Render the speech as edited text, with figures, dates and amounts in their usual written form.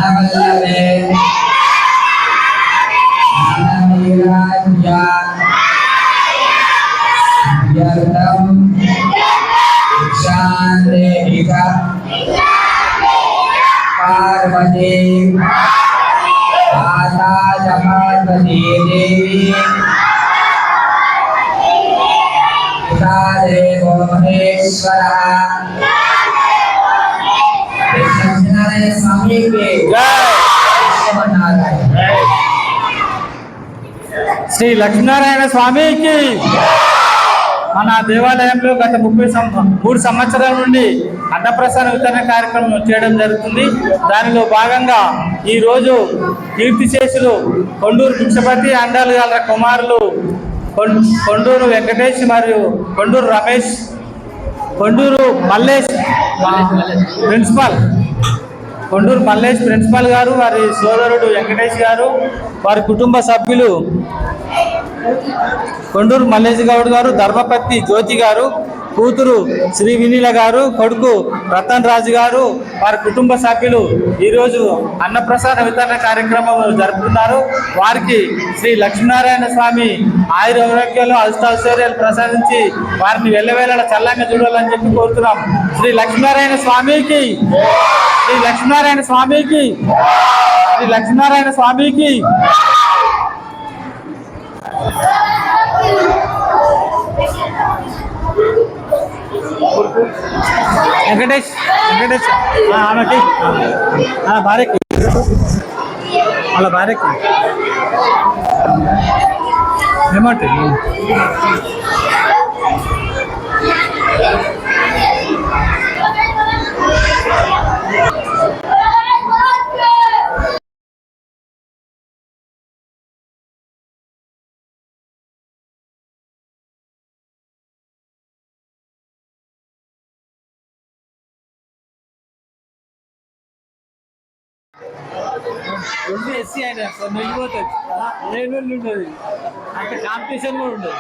జ్ఞానవల్లభే జ్ఞానవైరాగ్యం శాంతిక పార్వతీ మాతా పార్వతీ దేవి దేవో మహేశ్వర లక్ష్మీనారాయణ స్వామికి శ్రీ లక్ష్మీనారాయణ స్వామికి మన దేవాలయంలో గత 3 సంవత్సరాల నుండి అన్నప్రసాద వితరణ కార్యక్రమం చేయడం జరుగుతుంది. దానిలో భాగంగా ఈరోజు కీర్తిశేషులు కొండూరు భిక్షపతి అండాలు గారి కుమారులు కొండూరు వెంకటేష్ మరియు కొండూరు రమేష్, కొండూరు మల్లేష్ ప్రిన్సిపాల్ గారు, వారి సోదరుడు వెంకటేష్ గారు, వారి కుటుంబ సభ్యులు కొండూరు మల్లేష్ గౌడ్ గారు, ధర్మపతి జ్యోతి గారు, కూతురు శ్రీ వినీల గారు, కొడుకు రతన్ రాజు గారు, వారి కుటుంబ సభ్యులు ఈరోజు అన్నప్రసాద వితరణ కార్యక్రమం జరుపుతున్నారు. వారికి శ్రీ లక్ష్మీనారాయణ స్వామి ఆయురారోగ్యాలు అష్టాశ్వర్యాలు ప్రసాదించి వారిని వెళ్ళవేళ చల్లంగా చూడాలని చెప్పి కోరుతున్నాం. శ్రీ లక్ష్మీనారాయణ స్వామికి, శ్రీ లక్ష్మీనారాయణ స్వామికి, శ్రీ లక్ష్మీనారాయణ స్వామికి. వెంకటేష్ ఆమెకి భార్యకి వాళ్ళ భార్యకి ఏమంటుంది రెండు ఎస్సీ అయినా వెళ్ళిపోతుంది, ఏడు ఉండదు, అంత కాంపిటీషన్ కూడా ఉండదు.